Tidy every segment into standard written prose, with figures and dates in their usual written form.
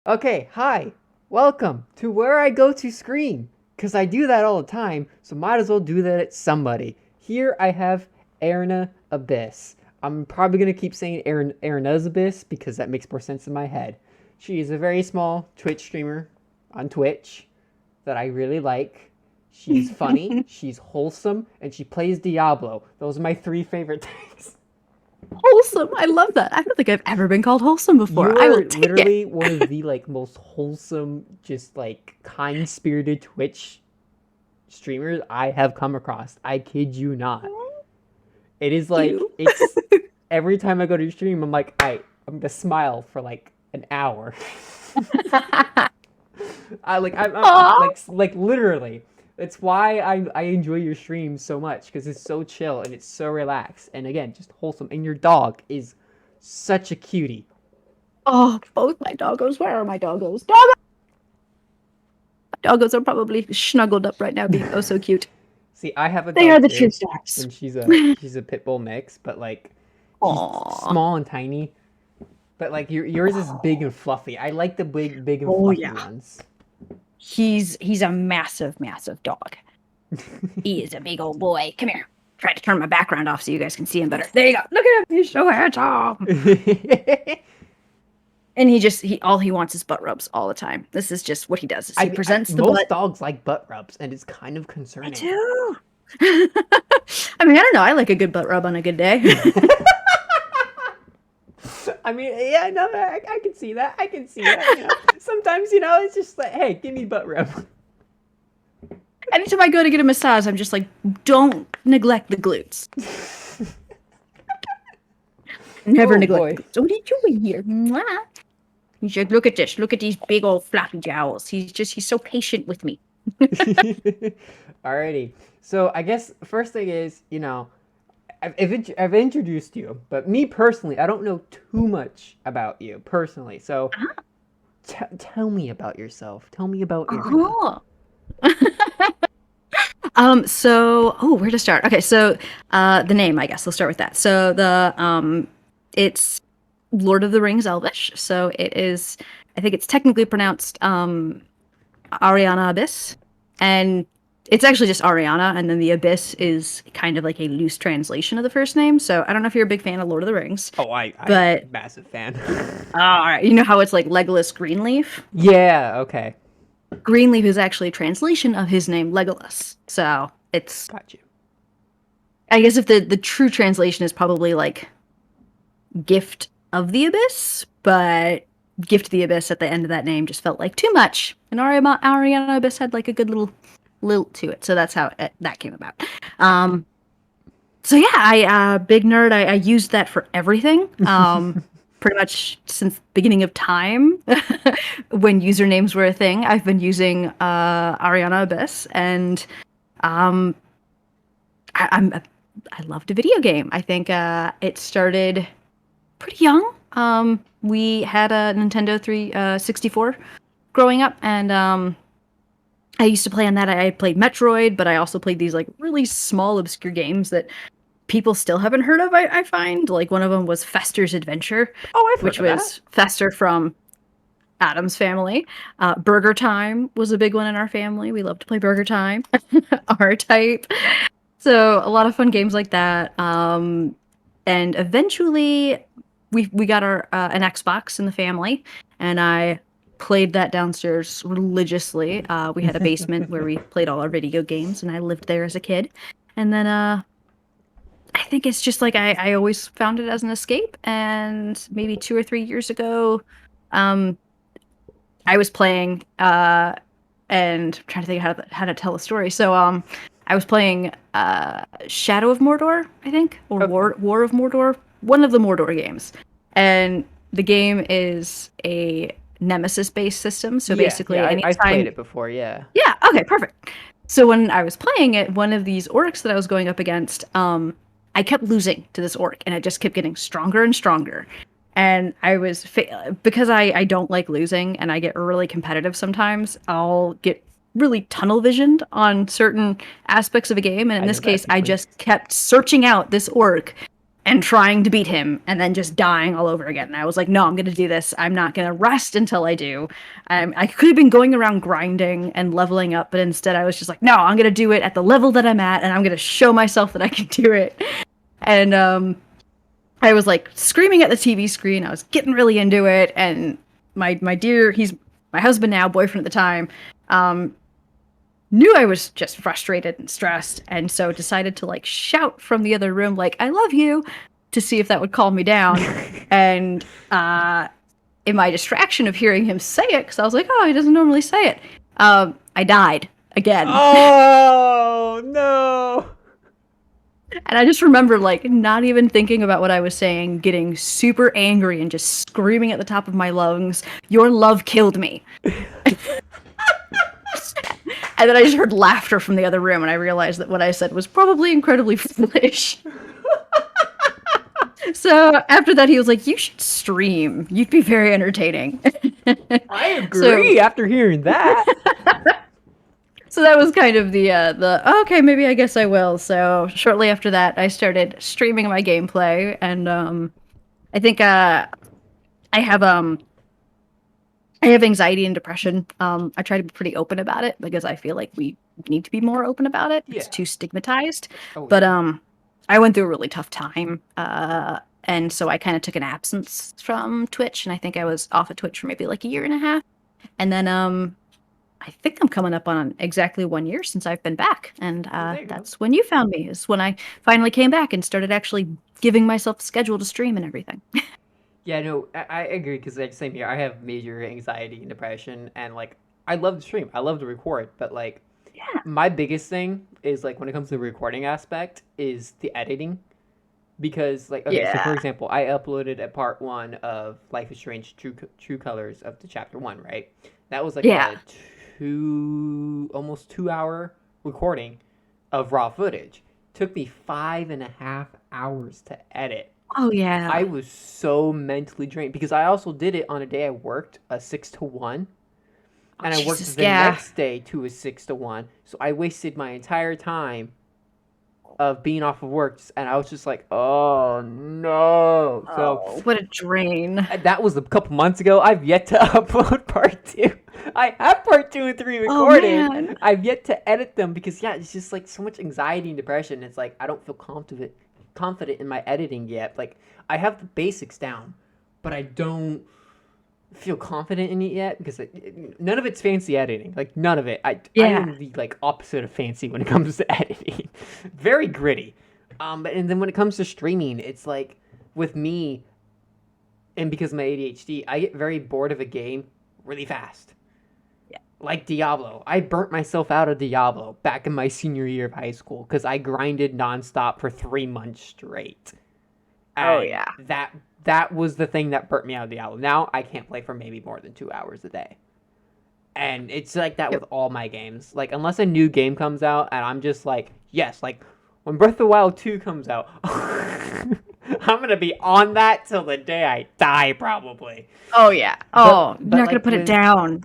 Okay, hi. Welcome to Where I Go to Scream. Because I do that all the time, so might as well do that at somebody. Here I have Erna Abyss. I'm probably going to keep saying Erna's Abyss because that makes more sense in my head. She is a very small Twitch streamer on Twitch that I really like. She's funny, she's wholesome, and she plays Diablo. Those are my three favorite things. Wholesome. I love that. I don't think I've ever been called wholesome before. You I will are take it. literally one of the most wholesome, just kind spirited Twitch streamers I have come across. I kid you not. It is You. it's every time I go to your stream, I'm like, I'm gonna smile for like an hour. I'm Aw. literally. It's why I enjoy your streams so much because it's so chill and it's so relaxed and again just wholesome. And your dog is such a cutie. Oh, both my doggos. Where are my doggos? Doggos! Doggos are probably snuggled up right now, being oh so cute. See, I have a They are dog the true too, stars. and she's a pit bull mix, but she's Aw. small and tiny. But yours is big and fluffy. I like the big and Oh fluffy yeah. ones. He's a massive dog. He is a big old boy. Come here. Try to turn my background off so you guys can see him better. There you go. Look at him. He's so handsome. And he all he wants is butt rubs all the time. This is just what he does. Is he presents the Most butt. dogs like butt rubs, and it's kind of I concerning. do. I mean, I don't know. I like a good butt rub on a good day. I mean, yeah, no, I can see that. I can see that. Sometimes it's just like, hey, give me butt rub. Anytime I go to get a massage, I'm just like, don't neglect the glutes. Never Oh neglect boy. the glutes. What are you doing here? Mwah. He's like, look at this. Look at these big old floppy jowls. He's so patient with me. Alrighty. So I guess first thing is, I've introduced you, but me personally, I don't know too much about you personally. So tell me about yourself. Tell me about Erna. Oh. Where to start? Okay, so the name, I guess. Let's start with that. So it's Lord of the Rings Elvish. So it is, I think it's technically pronounced Ariana Abyss. And it's actually just Ariana, and then the Abyss is kind of like a loose translation of the first name. So I don't know if you're a big fan of Lord of the Rings, Oh, I'm but a massive fan. all right, you know how it's like Legolas Greenleaf? Yeah. Okay. Greenleaf is actually a translation of his name Legolas. So it's, Got you. I guess if the true translation is probably like Gift of the Abyss, but Gift of the Abyss at the end of that name just felt like too much. And Ariana Abyss had like a good little lilt to it, so that's how that came about. Um, so yeah, I big nerd. I used that for everything. Pretty much since the beginning of time, when usernames were a thing, I've been using Ariana Abyss, and um, I'm I loved a video game. I think it started pretty young. We had a Nintendo 64 growing up, and I used to play on that. I played Metroid, but I also played these like really small, obscure games that people still haven't heard of. I find like one of them was Fester's Adventure, Oh, I've heard which of that. was Fester from Adam's family. Burger Time was a big one in our family. We love to play Burger Time, R Type. So a lot of fun games like that. And eventually, we got our an Xbox in the family, and I played that downstairs religiously. We had a basement where we played all our video games, and I lived there as a kid. And then I think it's just like I always found it as an escape. And maybe 2 or 3 years ago, um, I was playing and I'm trying to think how to tell a story. So I was playing Shadow of Mordor, I think, or Okay. War of Mordor, one of the Mordor games. And the game is a Nemesis based system. So Yeah, basically, yeah, I've played anytime. it before. Yeah. Yeah, okay, perfect. So when I was playing it, one of these orcs that I was going up against, I kept losing to this orc, and it just kept getting stronger and stronger. And because I don't like losing, and I get really competitive sometimes. I'll get really tunnel visioned on certain aspects of a game, and in I know this that case, I feeling. just kept searching out this orc and trying to beat him and then just dying all over again. And I was like, no, I'm going to do this. I'm not going to rest until I do. I could have been going around grinding and leveling up, but instead I was just like, no, I'm going to do it at the level that I'm at, and I'm going to show myself that I can do it. And I was like screaming at the TV screen. I was getting really into it. And my dear, he's my husband now, boyfriend at the time, knew I was just frustrated and stressed, and so decided to like shout from the other room, like, I love you, to see if that would calm me down. And in my distraction of hearing him say it, because I was like, oh, he doesn't normally say it, I died again. Oh, no. And I just remember like not even thinking about what I was saying, getting super angry and just screaming at the top of my lungs, your love killed me. And then I just heard laughter from the other room, and I realized that what I said was probably incredibly foolish. So after that, he was like, you should stream. You'd be very entertaining. I agree after hearing that. So that was kind of the okay, maybe I guess I will. So shortly after that, I started streaming my gameplay, and I think I have anxiety and depression. I try to be pretty open about it because I feel like we need to be more open about it. It's too stigmatized. Oh, but I went through a really tough time. And so I kind of took an absence from Twitch, and I think I was off of Twitch for maybe like a year and a half. And then I think I'm coming up on exactly 1 year since I've been back. And that's when you found me, is when I finally came back and started actually giving myself a schedule to stream and everything. Yeah, no, I agree, because like same here. I have major anxiety and depression, and like I love to stream, I love to record, but like Yeah. my biggest thing is like when it comes to the recording aspect is the editing, because like okay, so for Yeah. example, I uploaded a part 1 of Life is Strange True Colors up to chapter 1, right? That was like Yeah. almost 2 hour recording of raw footage. Took me 5.5 hours to edit. Oh yeah. I was so mentally drained because I also did it on a day I worked a 6 to 1, Oh, and I worked Jesus, the yeah. next day to a 6 to 1. So I wasted my entire time of being off of work, and I was just like, oh no. So Oh, what a drain. that was a couple months ago. I've yet to upload part 2. I have part 2 and 3 Oh recorded. man. I've yet to edit them because yeah, it's just like so much anxiety and depression. It's like I don't feel confident in my editing yet. Like I have the basics down, but I don't feel confident in it yet because none of it's fancy editing. Like none of it. I Yeah. am the like opposite of fancy when it comes to editing. Very gritty. And then when it comes to streaming, it's like with me, and because of my ADHD, I get very bored of a game really fast. Yeah. Like Diablo. I burnt myself out of Diablo back in my senior year of high school because I grinded nonstop for 3 months straight. Oh And yeah. that was the thing that burnt me out of Diablo. Now I can't play for maybe more than 2 hours a day. And it's like that Yep. with all my games. Like unless a new game comes out and I'm just like, yes, like when Breath of the Wild 2 comes out, I'm gonna be on that till the day I die, probably. Oh yeah. But Oh, but you're not gonna like put it with down.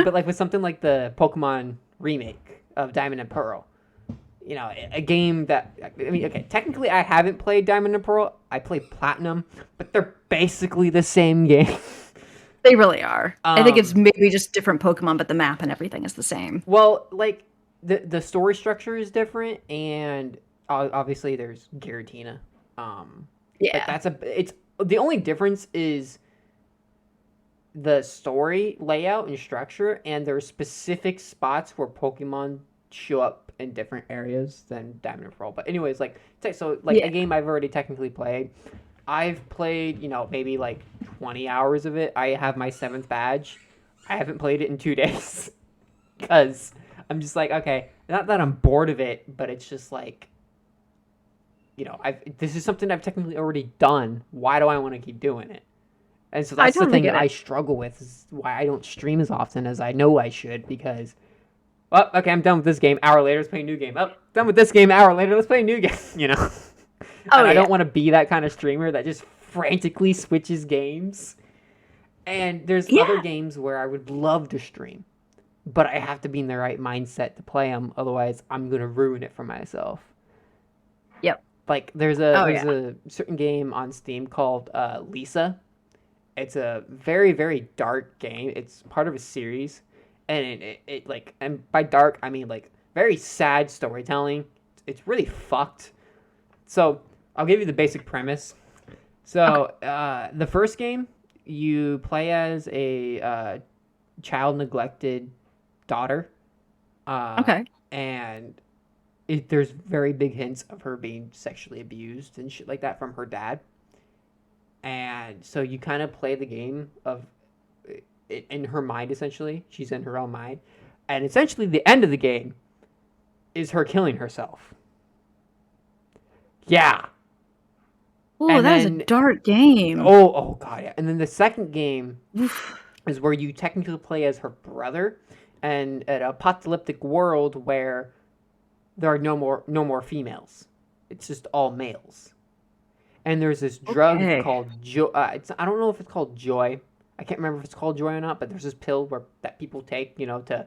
but like with something like the Pokemon remake of Diamond and Pearl, you know, a game that I mean, okay, technically I haven't played Diamond and Pearl. I played Platinum, but they're basically the same game. They really are. I think it's Um, maybe just different Pokemon, but the map and everything is the same. well, like the story structure is different, and obviously there's Giratina. But Yeah. that's it's the only difference is the story layout and structure, and there are specific spots where Pokemon show up in different areas than Diamond and Pearl. But anyways, like so like Yeah. a game I've already technically played. I've played, maybe like 20 hours of it. I have my 7th badge. I haven't played it in 2 days because I'm just like, okay, not that I'm bored of it, but it's just like, this is something I've technically already done. Why do I want to keep doing it? And so I that's the totally thing get that I it. struggle with, is why I don't stream as often as I know I should, because, well, okay, I'm done with this game. Hour later, let's play a new game. Oh, done with this game. Hour later, let's play a new game. Oh And I yeah. don't want to be that kind of streamer that just frantically switches games. And there's other Yeah. games where I would love to stream, but I have to be in the right mindset to play them. Otherwise, I'm going to ruin it for myself. Yep. Like Oh there's yeah. a certain game on Steam called Lisa. It's a very very dark game. It's part of a series, and it like, and by dark I mean like very sad storytelling. It's really fucked. So I'll give you the basic premise. Okay. So the first game, you play as a child neglected daughter, uh, Okay. and there's very big hints of her being sexually abused and shit like that from her dad. And so you kind of play the game of it in her mind. Essentially, she's in her own mind, and essentially the end of the game is her killing herself. Yeah, Oh, and that is a then dark game. oh god, yeah. And then the second game Oof. is where you technically play as her brother, and an apocalyptic world where there are no more females. It's just all males. And there's this drug Okay. called joy. I don't know if it's called joy. I can't remember if it's called joy or not. But there's this pill that people take, to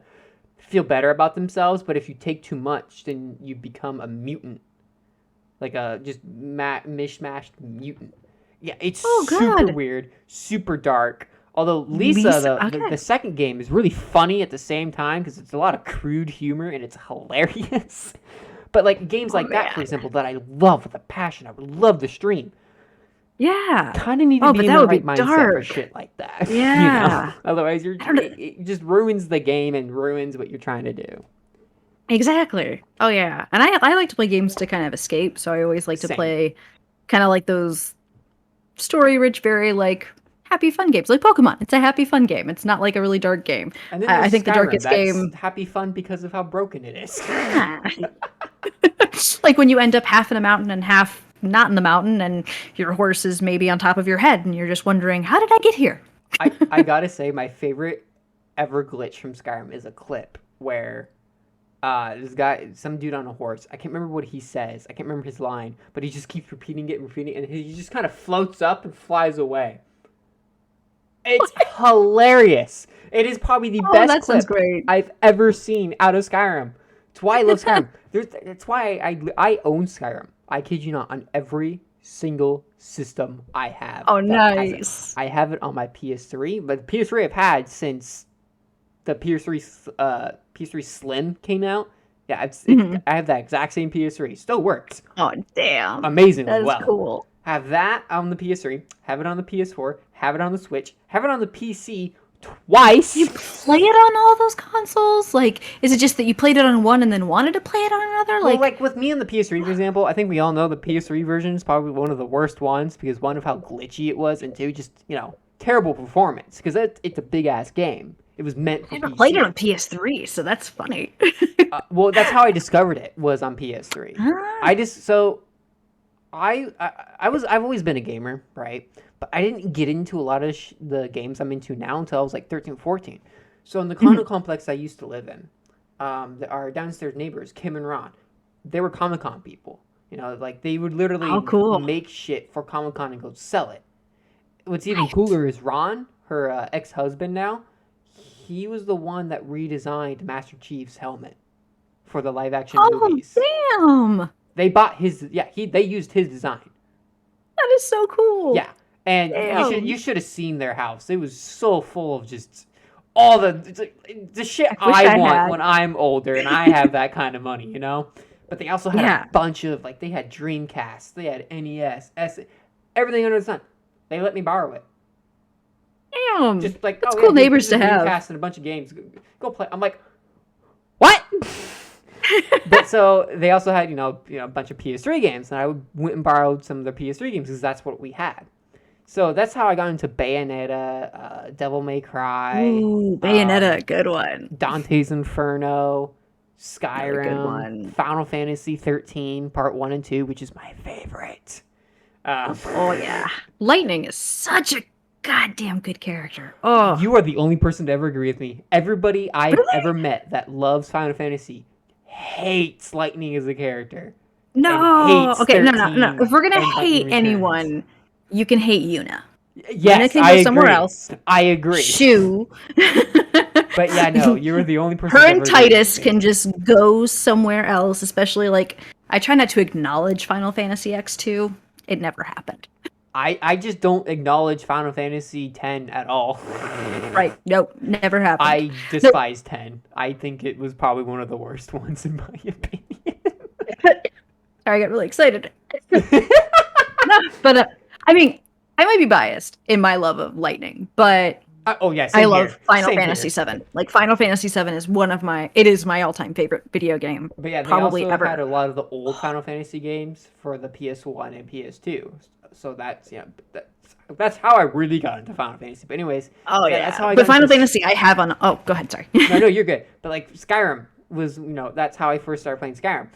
feel better about themselves. But if you take too much, then you become a mutant, like a just mishmashed mutant. Yeah, it's Oh super God. weird, super dark. Although Lisa, Lisa. the Okay. second game is really funny at the same time because it's a lot of crude humor and it's hilarious. But like games Oh like that, for man. example, that I love with a passion, I would love to stream. Yeah. Kind of need to Oh, be but in that the would be right mindset for dark. shit like that, Yeah. Otherwise, I don't know. it just ruins the game and ruins what you're trying to do. Exactly. Oh yeah. And I like to play games to kind of escape, so I always like to Same. play kind of like those story rich, very like happy fun games. Like Pokemon. It's a happy fun game. It's not like a really dark game. And then I there's think the Skyrim. darkest That's game happy fun because of how broken it is. yeah. Like when you end up half in a mountain and half not in the mountain and your horse is maybe on top of your head and you're just wondering, how did I get here? I gotta say, my favorite ever glitch from Skyrim is a clip where this guy, some dude on a horse. I can't remember what he says. I can't remember his line, but he just keeps repeating it and repeating it, and he just kind of floats up and flies away. It's hilarious. It is probably the Oh, best that sounds clip great. I've ever seen out of Skyrim. It's why I love Skyrim. That's why I own Skyrim. I kid you not, on every single system I have Oh, that has it. nice. I have it on my PS3, but the PS3 I've had since the PS3 Slim came out. Yeah, Mhm. I have that exact same PS3. Still works Oh, damn. amazingly That is well. cool. Have that on the PS3, have it on the PS4, have it on the Switch, have it on the PC twice. You play it on all those consoles? Like, is it just that you played it on one and then wanted to play it on another? Well, Like, like with me on the PS3, for example, I think we all know the PS3 version is probably one of the worst ones because one of how glitchy it was, and two, just terrible performance because it's a big ass game. It was meant for I never PC. played it on PS3, so that's funny. Well, that's how I discovered it was on PS3. Ah, I just so I've always been a gamer, right? But I didn't get into a lot of the games I'm into now until I was like 13, 14. So in the condo mhm. complex I used to live in, our downstairs neighbors, Kim and Ron, they were Comic Con people. Like they would literally Oh, cool. make shit for Comic Con and go sell it. What's even cooler is Ron, her ex-husband now. He was the one that redesigned Master Chief's helmet for the live action Oh, movies. damn. They bought his, yeah, they used his design. That is so cool. Yeah. And Damn. you should have seen their house. It was so full of just all the shit I wish I I want had. when I'm older and I have that kind of money. But they also had Yeah. a bunch of they had Dreamcast, they had NES, everything under the sun. They let me borrow it. Damn. Just like, That's oh cool yeah, neighbors here's to a have. Dreamcast and a bunch of games. Go play. I'm like, what? But so they also had a bunch of PS3 games, and I went and borrowed some of the PS3 games because that's what we had. So that's how I got into Bayonetta, Devil May Cry, Ooh, um, Bayonetta, good one. Dante's Inferno, Another good Skyrim, one. Final Fantasy 13 Part 1 and 2, which is my favorite. Oh yeah. Lightning is such a goddamn good character. Oh, You are the only person to ever agree with me. Everybody I've really? ever met that loves Final Fantasy hates Lightning as a character. No. hates Okay, no, no, no. 13 If we're gonna and Lightning hate Returns. anyone, you can hate Yuna. Yuna Yes, can I go somewhere agree. else. I agree. Shoo. But yeah, no, you were the only person. Her to and ever agree with Titus me. can just go somewhere else, especially like I try not to acknowledge Final Fantasy X2. It never happened. I just don't acknowledge Final Fantasy X at all. Right. Nope. Never happened. I despise 10. I think it was probably one of the worst ones in my opinion. Sorry, I got really excited. No, but I mean, I might be biased in my love of Lightning, but Oh yeah, I same love here. Final Same Fantasy here. VII. Like Final Fantasy VII is it is my all-time favorite video game, But yeah, they probably also had ever. a lot of the old Final Fantasy games for the PS1 and PS2. So that's how I really got into Final Fantasy. But anyways, Oh that's yeah, how I but got Final into. Fantasy I have on. Oh, go ahead. Sorry. No, you're good. But like Skyrim was, that's how I first started playing Skyrim.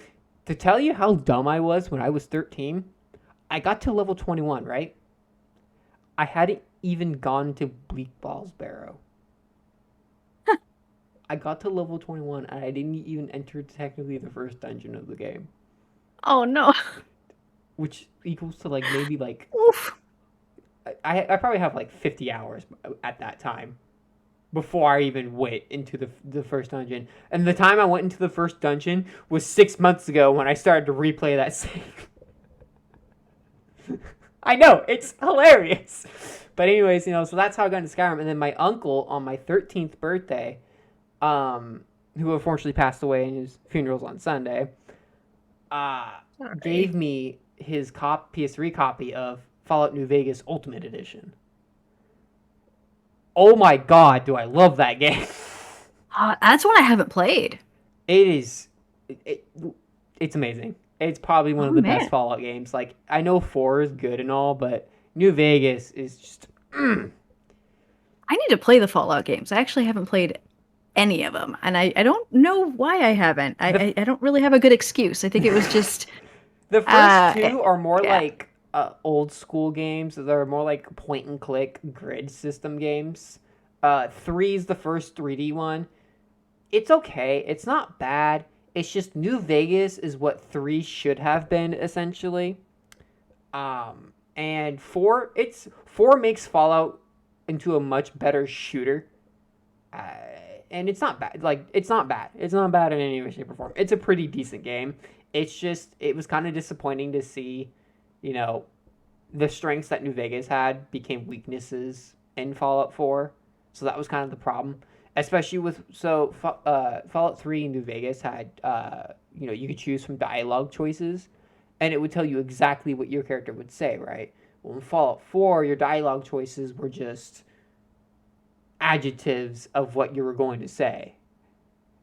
To tell you how dumb I was when I was 13, I got to level 21, right? I hadn't even gone to Bleak Balls Barrow. I got to level 21 and I didn't even enter technically the first dungeon of the game, Oh no. which equals to like maybe like Oof. I probably have like 50 hours at that time before I even went into the first dungeon. And the time I went into the first dungeon was 6 months ago when I started to replay that save. I know, it's hilarious. But anyways, so that's how I got into Skyrim. And then my uncle on my 13th birthday, who unfortunately passed away and his funeral's on Sunday, gave me his PS3 copy of Fallout New Vegas Ultimate Edition. Oh my god, do I love that game. That's one I haven't played. It is it's amazing. It's probably one of the man. best Fallout games. Like, I know 4 is good and all, but New Vegas is just I need to play the Fallout games. I actually haven't played any of them, and I don't know why I haven't. I don't really have a good excuse. I think it was just the first two are more yeah. like old school games. They're more like point and click grid system games. 3 is the first 3D one. It's okay. It's not bad. It's just New Vegas is what 3 should have been essentially. And 4 makes Fallout into a much better shooter. And it's not bad. Like, it's not bad. It's not bad in any way, shape, or form. It's a pretty decent game. It's just, it was kind of disappointing to see, the strengths that New Vegas had became weaknesses in Fallout 4. So that was kind of the problem. Especially with, Fallout 3 and New Vegas had, you could choose from dialogue choices. And it would tell you exactly what your character would say, right? Well, in Fallout 4, your dialogue choices were just adjectives of what you were going to say,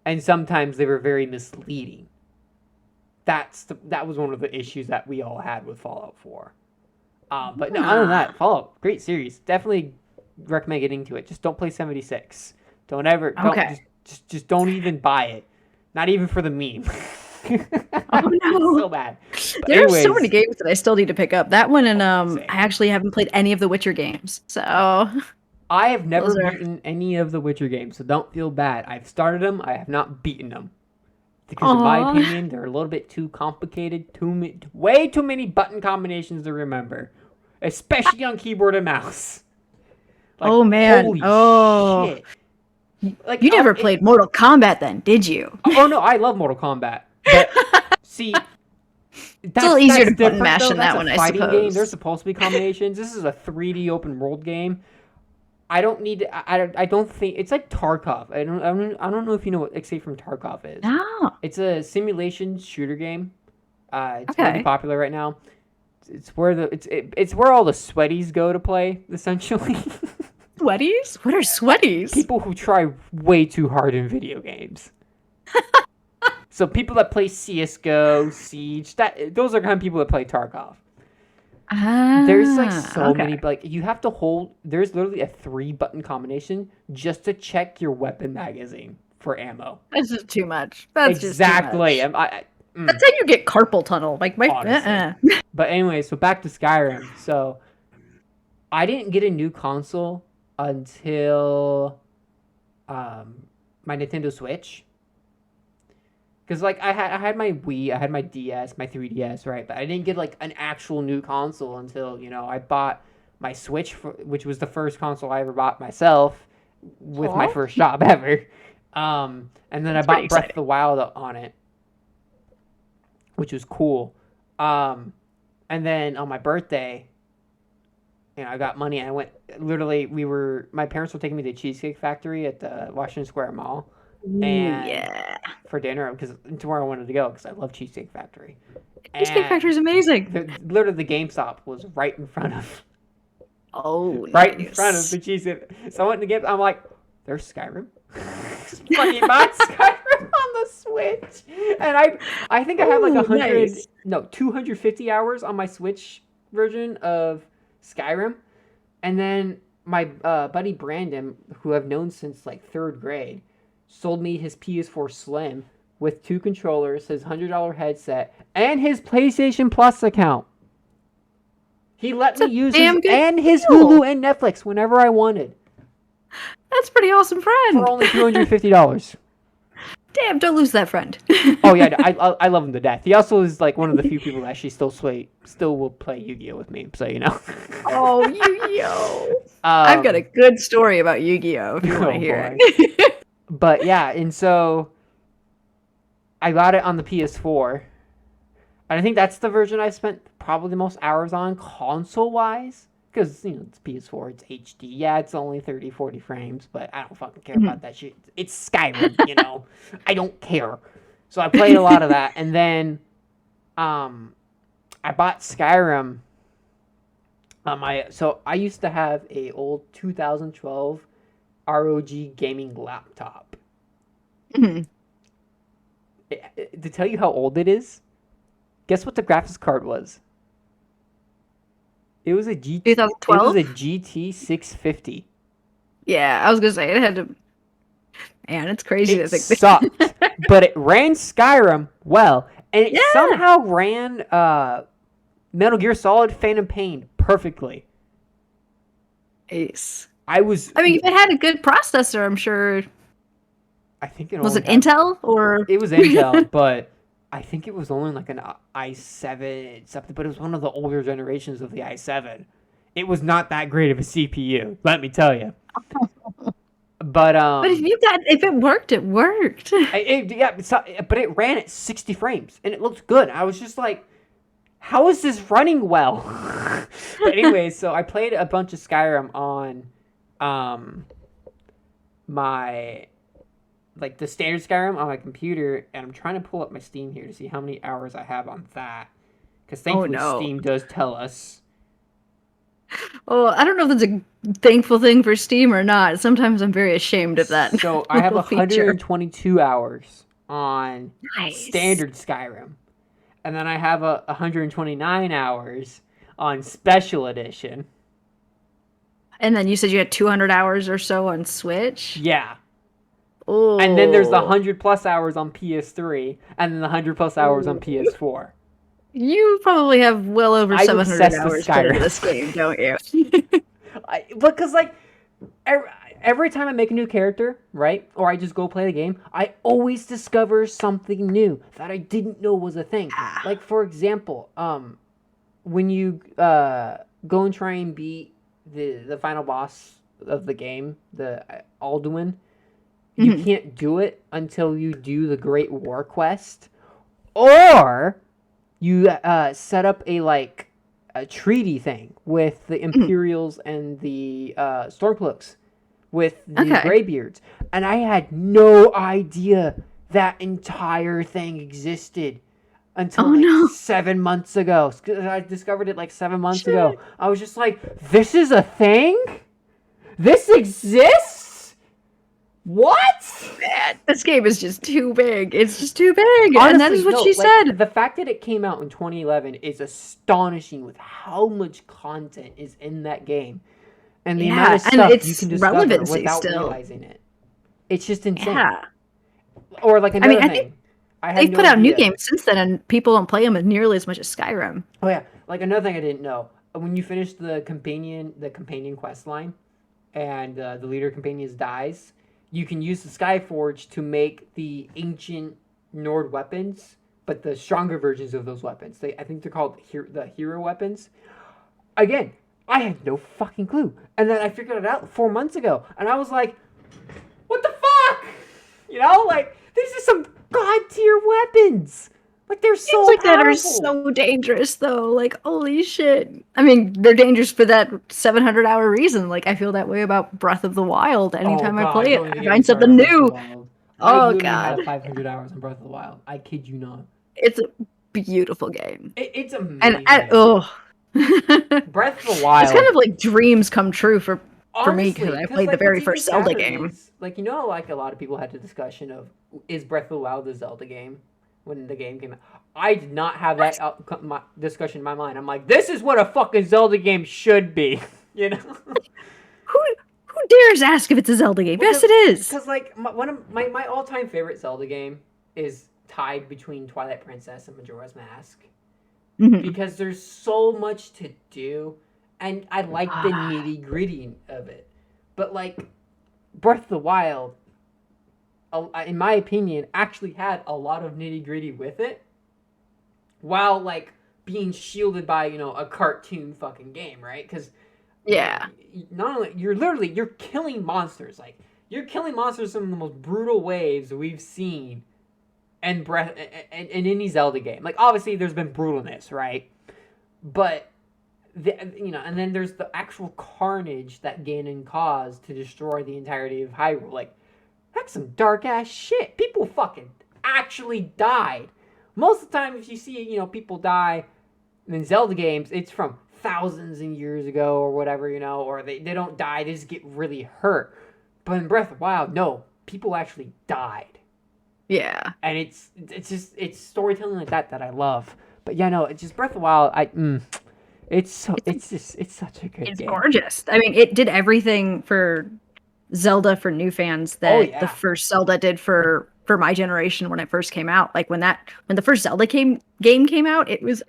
and sometimes they were very misleading. That was one of the issues that we all had with Fallout 4. But no, other than that, Fallout, great series. Definitely recommend getting to it. Just don't play 76. Don't just don't even buy it. Not even for the meme. Oh no, it's so bad. But there are so anyways, many games that I still need to pick up. That one, and same. I actually haven't played any of the Witcher games. So I have never Those are- beaten any of the Witcher games, so don't feel bad. I've started them. I have not beaten them. Because in my Aw. opinion, they're a little bit too complicated, way too many button combinations to remember, especially on keyboard and mouse. Like, Oh, man. holy Oh. shit! Like, You never played Mortal Kombat then, did you? Oh no, I love Mortal Kombat, but see, It's a little easier to button different, mash though. in That's that a one, I fighting game. suppose. There's supposed to be combinations. This is a 3D open world game. I don't need. I don't think it's like Tarkov. I don't know if you know what Escape from Tarkov is. No. It's a simulation shooter game. It's Okay. really popular right now. It's where it's where all the sweaties go to play, essentially. Sweaties? What are sweaties? People who try way too hard in video games. So people that play CS:GO, Siege, those are kind of people that play Tarkov. There's like so okay. many, like you have to hold. There's literally a 3-button combination just to check your weapon magazine for ammo. That's just too much. That's Exactly. just too much. That's how you get carpal tunnel. Like my. Honestly. But anyway, so back to Skyrim. So I didn't get a new console until my Nintendo Switch. Because like I had my Wii, I had my DS, my 3DS, right? But I didn't get like an actual new console until I bought my Switch, which was the first console I ever bought myself with my Aw. first job ever. And then I bought pretty Breath of exciting. the Wild on it. which was cool. And then on my birthday, I got money. And I went. Literally, my parents were taking me to Cheesecake Factory at the Washington Square Mall, Ooh, and yeah. for dinner because tomorrow I wanted to go because I love Cheesecake Factory. Cheesecake Factory And is amazing. literally the GameStop was right in front of Oh, right in front of nice. the cheesecake. So I went to get. I'm like, there's Skyrim. Fucking bought Skyrim on the Switch, and I think I have like Ooh, nice. 250 hours on my Switch version of Skyrim, and then my buddy Brandon, who I've known since like third grade, sold me his PS4 Slim with 2 controllers, his $100 headset, and his PlayStation Plus account. He let It's me a use damn good his deal. Hulu and Netflix whenever I wanted That's a pretty awesome for friend. only $250. Damn, don't lose that friend. Oh yeah, I love him to death. He also is like one of the few people that actually still will play Yu-Gi-Oh with me. So Oh, Yu-Gi-Oh! I've got a Um, good story about Yu-Gi-Oh! If you want oh to hear boy. it. But yeah, and so I got it on the PS4, and I think that's the version I spent probably the most hours on console wise. Because, it's PS4, it's HD. Yeah, it's only 30, 40 frames, but I don't fucking care about Mhm. that shit. It's Skyrim. I don't care. So I played a lot of that, and then I bought Skyrim on so I used to have a old 2012 ROG gaming laptop. Mhm. To tell you how old it is, guess what the graphics card was? It was a it was 2012? a GT 650. Yeah, I was gonna say it had to. Man, it's crazy to It think. sucked, but it ran Skyrim well, and it Yeah. somehow ran Metal Gear Solid Phantom Pain perfectly. Nice. I was, I mean, if it had a good processor, I'm sure. I think it Was only it had, Intel or? it was Intel, but I think it was only like an i7 something, but it was one of the older generations of the i7. It was not that great of a CPU, let me tell you. But But if it worked, it worked. yeah, but it ran at 60 frames and it looked good. I was just like, how is this running well? But anyway, so I played a bunch of Skyrim on my like the standard Skyrim on my computer, and I'm trying to pull up my Steam here to see how many hours I have on that. Because Oh thankfully no. Steam does tell us. Oh, I don't know if that's a thankful thing for Steam or not. Sometimes I'm very ashamed of that So I have little feature. 122 hours on Nice. standard Skyrim. And then I have 129 hours on special edition. And then you said you had 200 hours or so on Switch. Yeah. Oh. And then there's the 100 plus hours on PS3, and then the 100 plus hours on PS4. You probably have well over I'm 700 obsessed with hours put into Skyrim. this game, don't you? Because, like, every time I make a new character, right, or I just go play the game, I always discover something new that I didn't know was a thing. Like, for example, when you go and try and beat the final boss of the game, the Alduin, you Mhm. can't do it until you do the Great War Quest, or you set up a treaty thing with the Imperials and the Stormcloaks with the Okay. Greybeards, and I had no idea that entire thing existed until Oh, like no. 7 months ago. I discovered it like 7 months ago. I was just like, this is a thing? This exists? What? Man, this game is just too big. It's just too big. Honestly, And that is what no, she like, said. the fact that it came out in 2011 is astonishing with how much content is in that game and the amount Yeah, of and stuff you its can discover relevancy without still. realizing it. It's just insane. Yeah. Or like I another mean, I thing. think I had they've no put out new idea. games since then, and people don't play them nearly as much as Skyrim. Oh yeah, like another thing I didn't know. When you finish the companion quest line, and the leader companions dies, you can use the Skyforge to make the ancient Nord weapons, but the stronger versions of those weapons. I think they're called the hero weapons. Again, I had no fucking clue, and then I figured it out 4 months ago, and I was like, "What the fuck?" Like these are some god tier weapons. Like, they're so Things like that are powerful. so dangerous, though. Like, holy shit. I mean, they're dangerous for that 700-hour reason. Like, I feel that way about Breath of the Wild. Anytime I play it, don't even I get me find started something on Breath of the new. Wild. I Oh, literally God. have 500 hours on Breath of the Wild. I kid you not. It's a beautiful game. It's And, amazing. oh. Breath of the It's Wild. kind of like dreams come true for me, because Honestly, I played the very first Zelda game. Is, like, you know, like, a lot of people had the discussion of, is Breath of the Wild a Zelda game when the game came out? I did not have that discussion in my mind. I'm like, this is what a fucking Zelda game should be, you know? Who dares ask if it's a Zelda game? Yes, it is. Because, like, one of my all-time favorite Zelda game is tied between Twilight Princess and Majora's Mask. Mhm. Because there's so much to do, and I like the nitty-gritty of it. But, like, Breath of the Wild, in my opinion, actually had a lot of nitty-gritty with it, while, like, being shielded by, you know, a cartoon fucking game, right? Because, Yeah. not only, you're killing monsters. Like, you're killing monsters in the most brutal ways we've seen in any Zelda game. Like, obviously, there's been brutalness, right? But, you know, and then there's the actual carnage that Ganon caused to destroy the entirety of Hyrule. Like, that's some dark-ass shit. People fucking actually died. Most of the time, if you see, you know, people die in Zelda games, it's from thousands of years ago or whatever, you know, or they don't die, they just get really hurt. But in Breath of the Wild, no, people actually died. Yeah. And it's storytelling like that I love. But yeah, no, it's just Breath of the Wild, it's such a good game. It's gorgeous. I mean, it did everything for Zelda for new fans that the first Zelda did for my generation when it first came out. Like when the first Zelda game came out, it was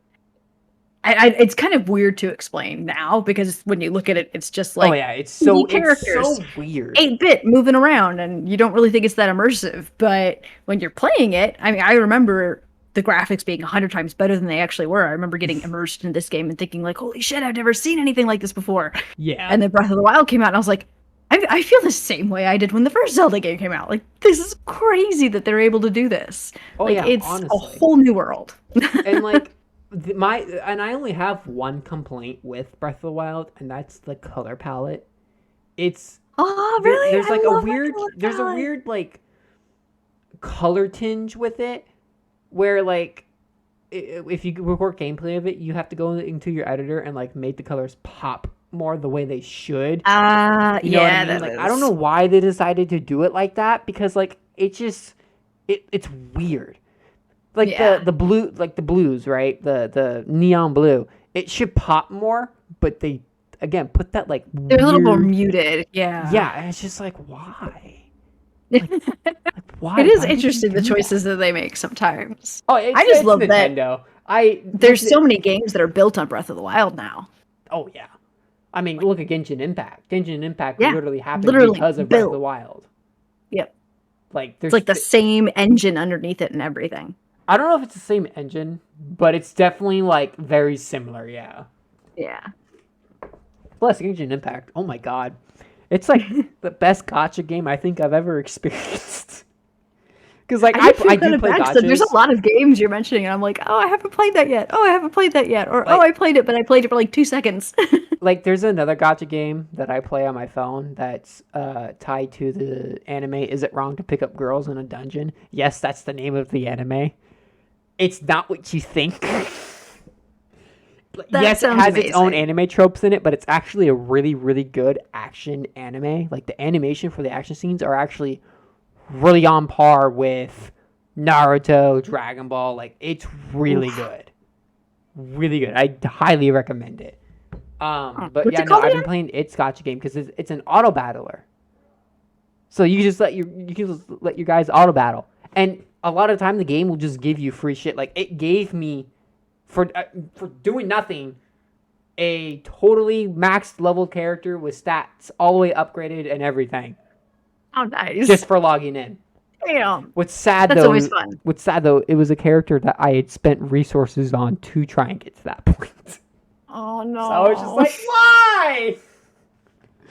it's kind of weird to explain now, because when you look at it, it's just like it's so characters, weird. 8-bit moving around, and you don't really think it's that immersive. But when you're playing it, I mean, I remember the graphics being 100 times better than they actually were. I remember getting immersed in this game and thinking like, holy shit, I've never seen anything like this before. Yeah. And then Breath of the Wild came out, and I was like, I feel the same way I did when the first Zelda game came out. Like, this is crazy that they're able to do this. It's honestly a whole new world. And like, I only have one complaint with Breath of the Wild, and that's the color palette. It's really? There's like a weird like color tinge with it, where like if you record gameplay of it, you have to go into your editor and like make the colors pop more the way they should. You know what I mean? Like, I don't know why they decided to do it like that, because like it's weird. Like the blue, like the blues, right? The neon blue. It should pop more, but they again put that like they're a little more muted. Yeah. Yeah, and it's just like, why? Like, why? It is interesting the choices that they make sometimes. Oh, I just love Nintendo. There's so many games that are built on Breath of the Wild now. Oh yeah. I mean, look at Genshin Impact. Genshin Impact literally happened because of built. Breath of the Wild. Yep. Like, it's like the same engine underneath it and everything. I don't know if it's the same engine, but it's definitely like very similar. Yeah. Yeah. Plus, Genshin Impact. Oh my god, it's like the best gacha game I think I've ever experienced. Because like I do play gachas. There's a lot of games you're mentioning, and I'm like, oh, I haven't played that yet. Oh, I haven't played that yet. Or like, I played it, but I played it for like 2 seconds. Like, there's another gacha game that I play on my phone that's tied to the anime. Is it wrong to pick up girls in a dungeon? Yes, that's the name of the anime. It's not what you think. Yes, it has its own anime tropes in it, but it's actually a really, really good action anime. Like, the animation for the action scenes are actually really on par with Naruto, Dragon Ball. Like, it's really good. Really good. I highly recommend it. But yeah, no, I've been playing its gacha game because it's an auto battler. So you can just let your guys auto battle, and a lot of the time the game will just give you free shit. Like, it gave me for doing nothing a totally maxed level character with stats all the way upgraded and everything. Oh, nice! Just for logging in. Damn. What's sad That's always fun. What's sad though, it was a character that I had spent resources on to try and get to that point. Oh no! So I was just like, why?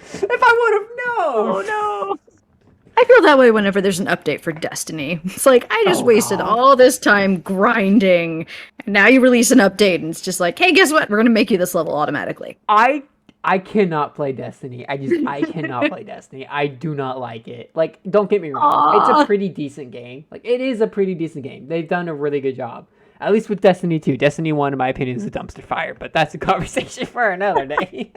If I would have known. Oh no! I feel that way whenever there's an update for Destiny. It's like, I just Oh, wasted God. all this time grinding, and now you release an update, and it's just like, hey, guess what? We're gonna make you this level automatically. I cannot play Destiny. I cannot play Destiny. I do not like it. Like, don't get me wrong. It's a Aw. pretty decent game. Like, it is a pretty decent game. They've done a really good job. At least with Destiny 2. Destiny 1, in my opinion, is a dumpster fire, but that's a conversation for another day.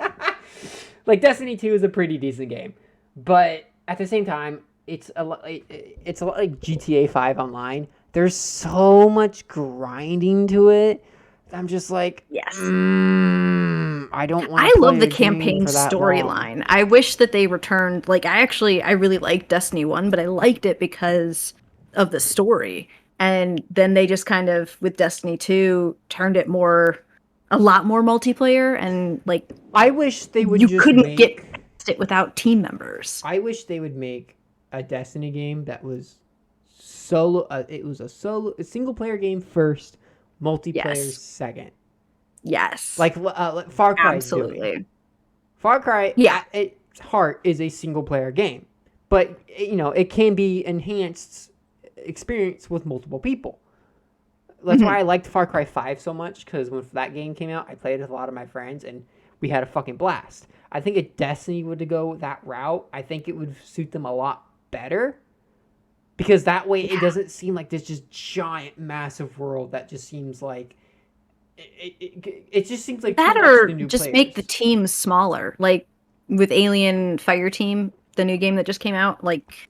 Like, Destiny 2 is a pretty decent game. But at the same time, it's a lot like GTA 5 Online. There's so much grinding to it. I'm just like, Yes. I don't want I to play love the a game campaign for that long. storyline. I wish that they returned. Like, I really liked Destiny 1, but I liked it because of the story. And then they just kind of, with Destiny 2, turned it a lot more multiplayer. And, like, I wish they would you just couldn't make. get past it without team members. I wish they would make a Destiny game that was solo. It was a single player game first, multiplayer Yes. second. Yes. Like Far Cry is doing. Absolutely. Far Cry, Yeah. at its heart, is a single player game, but it can be enhanced experience with multiple people. That's why I liked Far Cry 5 so much, because when that game came out, I played it with a lot of my friends, and we had a fucking blast. I think if Destiny would to go that route, I think it would suit them a lot better, because that way it doesn't seem like this just giant, massive world that just seems like it just seems like That too much or to new just make the players. teams smaller. Like with Alien Fire Team, the new game that just came out, like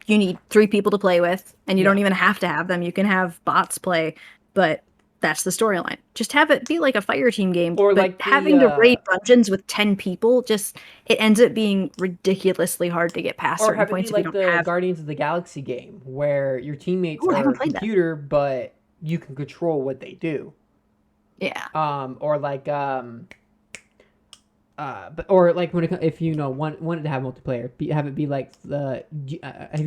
you need 3 people to play with, and you don't even have to have them. You can have bots play, but that's the storyline. Just have it be like a fire team game, Or but like having to raid dungeons with 10 people, just it ends up being ridiculously hard to get past or certain have it be points if you like don't the have. Guardians of the Galaxy game, where your teammates Oh, I are haven't a played that. computer, but you can control what they do. Yeah. Or like but or like if wanted to have multiplayer, have it be like have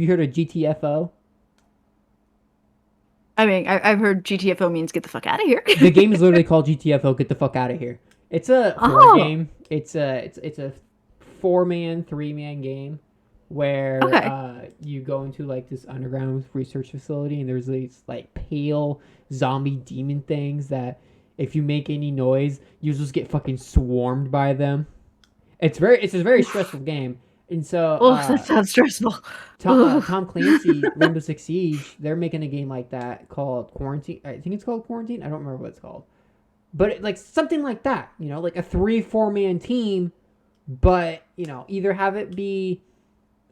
you heard of GTFO? I mean, I've heard GTFO means get the fuck out of here. The game is literally called GTFO. Get the fuck out of here. It's a horror Oh. game. It's a 4-man, 3-man game where Okay. you go into like this underground research facility, and there's these like pale zombie demon things that if you make any noise, you just get fucking swarmed by them. It's a very stressful game, and so Oh, that sounds stressful. Tom Clancy, Rainbow Six Siege, they're making a game like that called Quarantine. I think it's called Quarantine. I don't remember what it's called, but like something like that. Like a 3-4 man team, but either have it be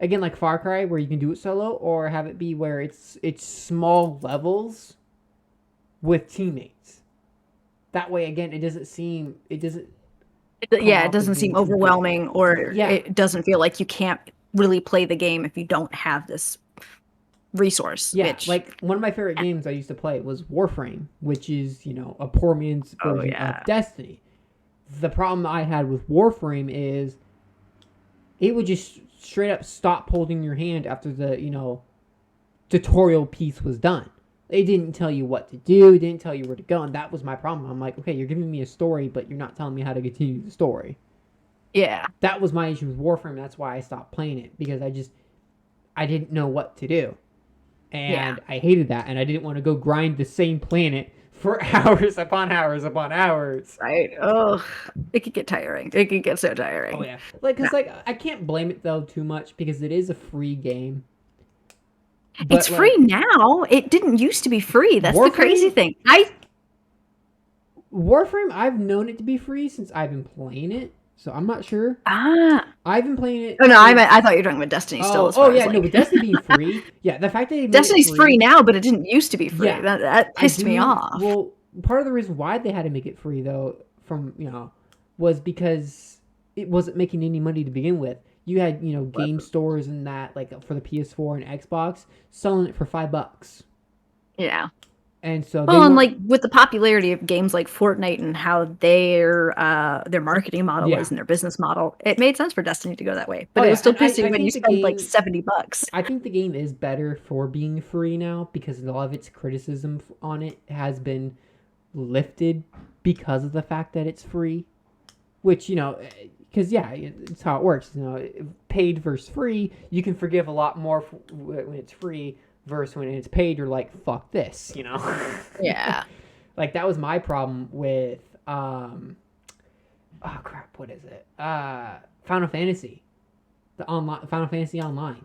again like Far Cry where you can do it solo, or have it be where it's small levels with teammates. That way, again, it doesn't. Yeah, off it as doesn't being seem too overwhelming, or Yeah. it doesn't feel like you can't really play the game if you don't have this resource. Yeah, which, like one of my favorite games I used to play was Warframe, which is a poor man's version yeah. of Destiny. The problem I had with Warframe is it would just straight up stop holding your hand after the tutorial piece was done. They didn't tell you what to do, didn't tell you where to go, and that was my problem. I'm like, okay, you're giving me a story, but you're not telling me how to continue the story. yeah. That was my issue with Warframe. That's why I stopped playing it, because I didn't know what to do. And I hated that, and I didn't want to go grind the same planet for hours upon hours upon hours. Right. Oh, it could get tiring. It could get so tiring. Oh yeah, because I can't blame it though too much, because it is a free game. But, It's free now. It didn't used to be free. That's the Warframe? crazy thing. Warframe, I've known it to be free since I've been playing it, so I'm not sure. I've been playing it. Oh no, I thought you were talking about Destiny still. As far yeah, as, no, but Destiny being free, yeah, the fact that they made Destiny's it free now, but it didn't used to be free. Yeah, That pissed me off. Well, part of the reason why they had to make it free though, was because it wasn't making any money to begin with. You had game stores and that, like for the PS4 and Xbox, selling it for $5. Yeah. And so Well, and like with the popularity of games like Fortnite and how their marketing model is and their business model, it made sense for Destiny to go that way. But it was still pissing when you spend like $70. I think the game is better for being free now, because a lot of its criticism on it has been lifted because of the fact that it's free. Which, because yeah, it's how it works. Paid versus free, you can forgive a lot more when it's free versus when it's paid. You're like, fuck this, Yeah. Like that was my problem with oh crap, what is it? Final Fantasy, the online Final Fantasy Online.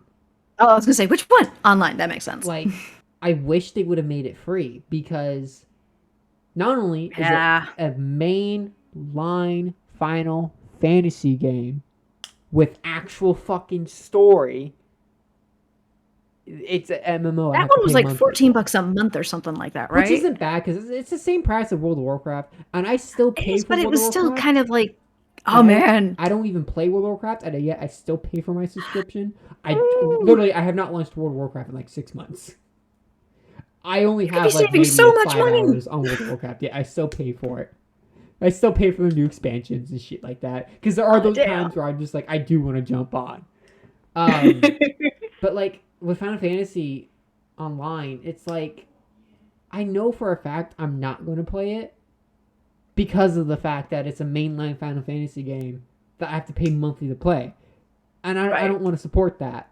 Oh, I was gonna say which one? Online. That makes sense. Like, I wish they would have made it free because not only is it Yeah. a main line Final Fantasy game with actual fucking story, it's an MMO. That one was like $14 a month or something like that, right? Which isn't bad because it's the same price of World of Warcraft, and I still pay for but World it was of still Warcraft. kind of like, oh man. I don't even play World of Warcraft, and yet I still pay for my subscription. I have not launched World of Warcraft in like 6 months. I only have like saving maybe so much 5 money. hours on World of Warcraft. Yeah, I still pay for it. I still pay for the new expansions and shit like that because there are those times where I'm just like, I do want to jump on. But like with Final Fantasy Online, it's like I know for a fact I'm not going to play it because of the fact that it's a mainline Final Fantasy game that I have to pay monthly to play, and I don't want to support that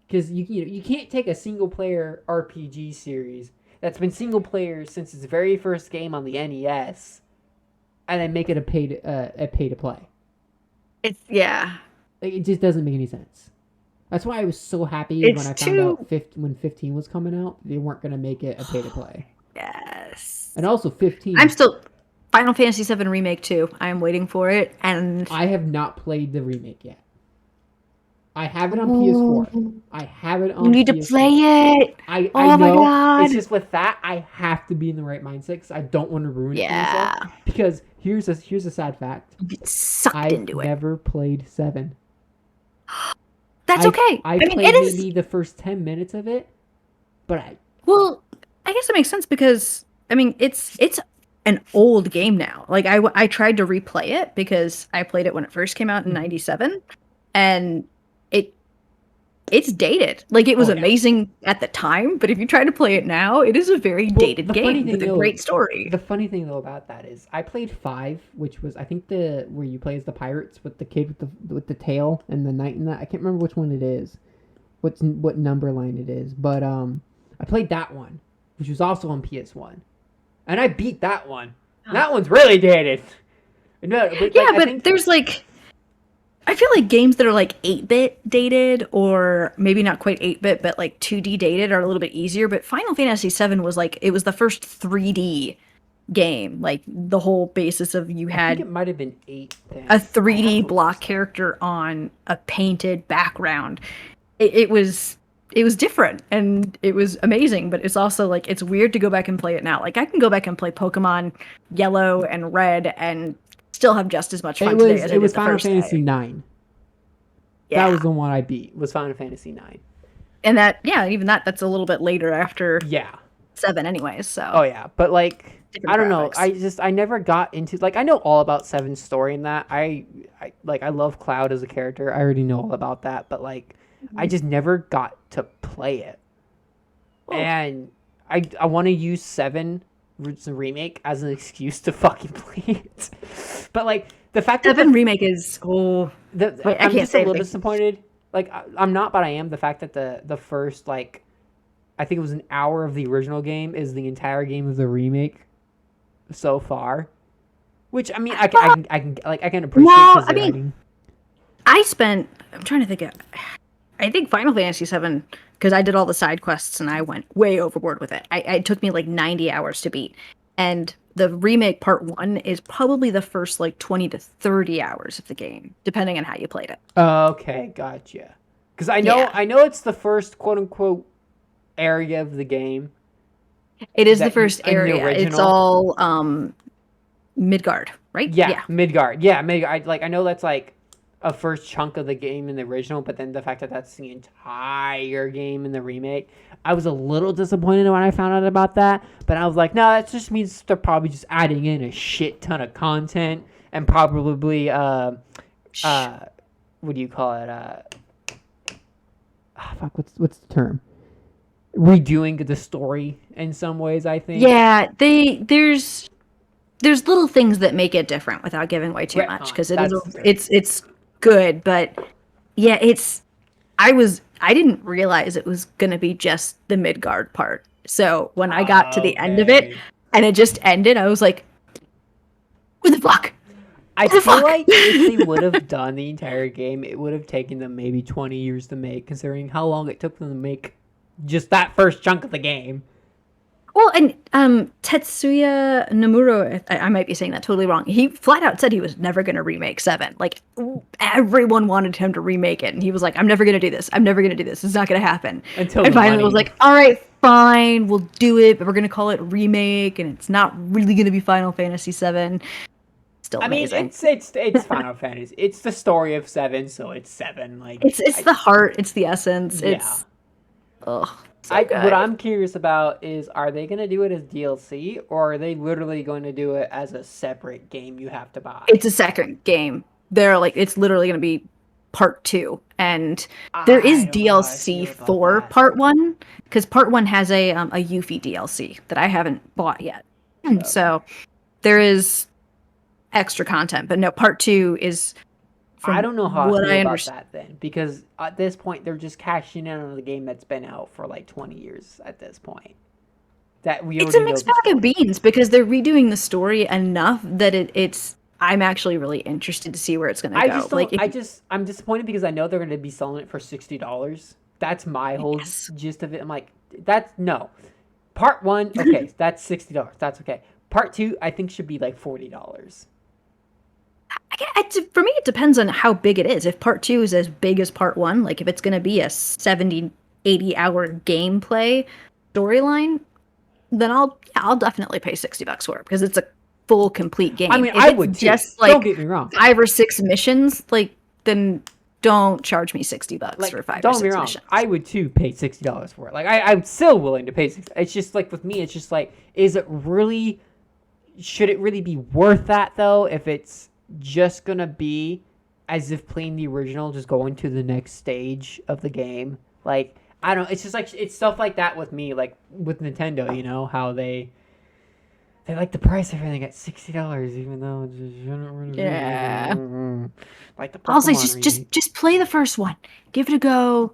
because you can't take a single player RPG series that's been single player since its very first game on the NES and then make it a pay to play. Like, it just doesn't make any sense. That's why I was so happy when I found out when 15 was coming out, they weren't going to make it a pay to play. Yes. And also 15. I'm still Final Fantasy VII Remake 2. I am waiting for it, and I have not played the remake yet. I have it on PS4. I have it on. You need PS4. to play it. I Oh my know. God. It's just with that, I have to be in the right mindset because I don't want to ruin it for myself. Because here's a sad fact. Get sucked into it. I've never played 7. That's okay. I played maybe the first 10 minutes of it, but well, I guess it makes sense because I mean it's an old game now. Like I tried to replay it because I played it when it first came out in '97, and it's dated. Like it was amazing at the time, but if you try to play it now, it is a very dated game with a great story. The funny thing though about that is I played 5, which was I think where you play as the pirates with the kid with the tail and the knight in that. I can't remember which one it is. What number line it is, but I played that one, which was also on PS1, and I beat that one. Oh. That one's really dated. No, but there's like, I feel like games that are like 8-bit dated, or maybe not quite 8-bit, but like 2D dated are a little bit easier. But Final Fantasy VII was like, it was the first 3D game. Like the whole basis of I think it might have been 8. A 3D block character on a painted background. It was different and it was amazing, but it's also like it's weird to go back and play it now. Like I can go back and play Pokemon Yellow and Red and still have just as much fun today as I did the first day. It was Final Fantasy 9. Yeah. That was the one I beat. Was Final Fantasy 9. And that's a little bit later after 7 anyways, so. Oh yeah, but like I don't know. I never got into like I know all about 7's story and that. I love Cloud as a character. I already know all about that, but like I just never got to play it. Whoa. And I want to use 7 remake as an excuse to fucking play it. But like the fact that 7 remake is I'm just a little disappointed. Like I'm not, but I am. The fact that the first like I think it was an hour of the original game is the entire game of the remake so far. Which I mean I can appreciate. No, I mean I'm trying to think of. I think Final Fantasy VII, because I did all the side quests and I went way overboard with it. It took me like 90 hours to beat. And the remake part 1 is probably the first like 20 to 30 hours of the game, depending on how you played it. Okay, gotcha. Because I know it's the first quote unquote area of the game. It is the first area. It's all Midgard, right? Yeah. Midgard. Yeah, Midgard. I know that's like a first chunk of the game in the original, but then the fact that that's the entire game in the remake, I was a little disappointed when I found out about that, but I was like, no, that just means they're probably just adding in a shit ton of content and probably what do you call it, what's the term, redoing the story in some ways, I think. Yeah, there's there's little things that make it different without giving away too much, because Retcons, it's good, but yeah, I didn't realize it was gonna be just the Midgard part. So when I got to the end of it Okay. and it just ended, I was like, what the fuck? I the feel fuck? like if they would have done the entire game, it would have taken them maybe 20 years to make, considering how long it took them to make just that first chunk of the game. Well, and Tetsuya Nomura, I might be saying that totally wrong. He flat out said he was never going to remake 7. Like, everyone wanted him to remake it, and he was like, I'm never going to do this. I'm never going to do this. It's not going to happen. Until And the finally money. was like, all right, fine, we'll do it, but we're going to call it remake, and it's not really going to be Final Fantasy 7. Still I mean, amazing. it's Final Fantasy. It's the story of 7, so it's 7. Like It's the heart, it's the essence. Yeah. It's ugh. So good. What I'm curious about is, are they going to do it as DLC, or are they literally going to do it as a separate game you have to buy? It's a second game. They're like, it's literally going to be part 2, and there is I don't know how I DLC feel about for that. part 1, because part 1 has a Yuffie DLC that I haven't bought yet. So there is extra content, but no, part 2 is. I don't know how I what feel I about understand. that then, because at this point they're just cashing in on the game that's been out for like 20 years at this point. That we It's a already know mixed the bag of story. beans, because they're redoing the story enough that it's. I'm actually really interested to see where it's going to go. I just don't. Like, I'm disappointed because I know they're going to be selling it for $60. That's my whole Yes. gist of it. I'm like, that's no. Part 1, okay, that's $60. That's okay. Part 2, I think should be like $40. for me, it depends on how big it is. If part 2 is as big as part 1, like if it's going to be a 70, 80-hour gameplay storyline, then I'll definitely pay $60 for it, because it's a full complete game. I mean, If I it's would too. just Don't like get me wrong. 5 or 6 missions, like then don't charge me $60 Like, for 5 or don't 6 get me wrong. missions. I would too pay $60 for it. Like, I'm still willing to pay 60. It's just like with me, it's just like, is it really? Should it really be worth that though? If it's just gonna be as if playing the original, just going to the next stage of the game. Like, I don't. It's just like it's stuff like that with me. Like with Nintendo, you know how they like to price everything at $60, even though it just shouldn't really be. Yeah. Like the I'll say Pokemon remake. just play the first one. Give it a go.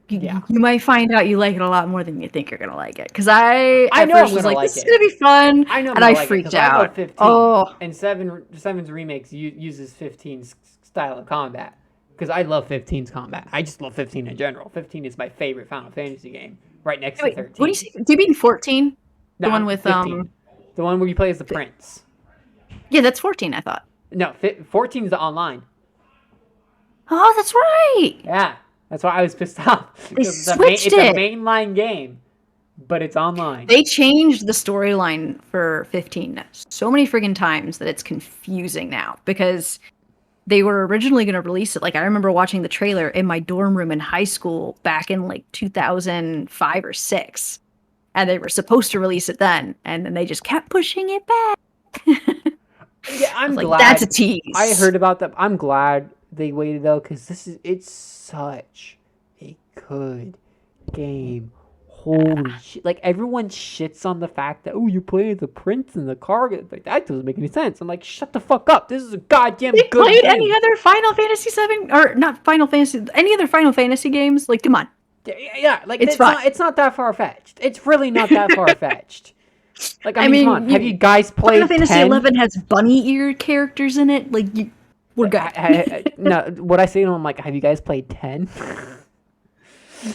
Yeah. You might find out you like it a lot more than you think you're gonna like it. Because I I at know I'm first was gonna like, like this is it. gonna be fun, I know, and I freaked I love out. 15, Oh, and 7's remakes uses 15's style of combat because I love 15's combat. I just love 15 in general. 15 is my favorite Final Fantasy game, right next wait, to 13. what do you say? Do you mean 14? No, The one with 15. The one where you play as the prince. yeah, that's 14. I thought. No, 14 is the online. Oh, that's right. Yeah, that's why I was pissed off. They Because switched it's a it. mainline game, but it's online. They changed the storyline for 15 so many friggin' times that it's confusing now, because they were originally going to release it. Like, I remember watching the trailer in my dorm room in high school back in like 2005 or 6. And they were supposed to release it then. And then they just kept pushing it back. Yeah, I'm Like, glad. that's a tease. I heard about that. I'm glad they waited though, because it's such a good game. Holy shit! Like, everyone shits on the fact that, oh, you play the prince in the car. Like, that doesn't make any sense. I'm like, shut the fuck up. This is a goddamn They good played game. any other Final Fantasy 7 or not Final Fantasy, any other Final Fantasy games? Like, come on. Yeah, like It's fine. it's not that far fetched. It's really not that far fetched. Like, I mean, come on. you- Have you guys played Final Fantasy 10? 11 has bunny ear characters in it. Like, we're good. No, what I say to them, I'm like, have you guys played 10?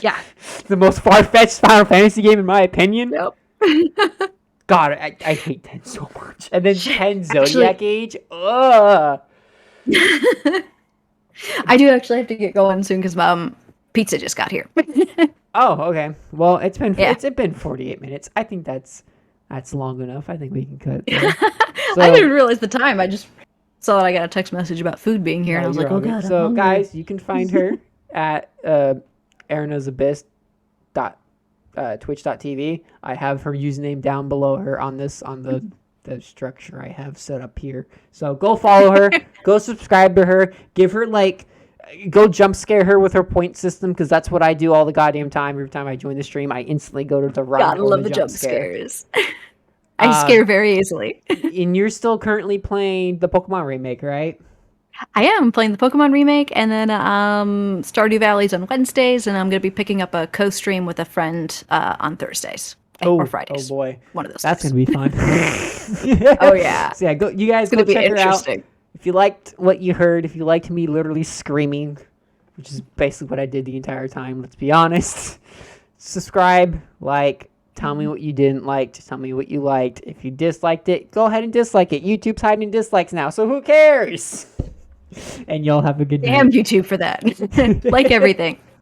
Yeah. The most far-fetched Final Fantasy game, in my opinion. Yep. God, I hate 10 so much. And then 10 Actually- Zodiac Age. Ugh. I do actually have to get going soon because pizza just got here. Oh, okay. Well, it's been Yeah. it's been 48 minutes. I think that's long enough. I think we can cut. There. I didn't even realize the time. I just saw that I got a text message about food being here, and I was you're like, "Oh all good. god." I'm So, hungry. guys, you can find her at twitch.tv. I have her username down below her on the structure I have set up here. So go follow her, go subscribe to her, give her go jump scare her with her point system, because that's what I do all the goddamn time. Every time I join the stream, I instantly go to the run Gotta or love the the jump scares. I scare very easily. And you're still currently playing the Pokemon remake, right? I am playing the Pokemon remake, and then Stardew Valley's on Wednesdays, and I'm going to be picking up a co-stream with a friend on Thursdays or Fridays. Oh boy, one of those. That's days. gonna be fun. Oh yeah. So yeah, go. You guys It's go going to be check her out. interesting. If you liked what you heard, if you liked me literally screaming, which is basically what I did the entire time. Let's be honest. Subscribe, like. Tell me what you didn't like. Tell me what you liked. If you disliked it, go ahead and dislike it. YouTube's hiding dislikes now, so who cares? And y'all have a good night. Damn YouTube for that. Like everything.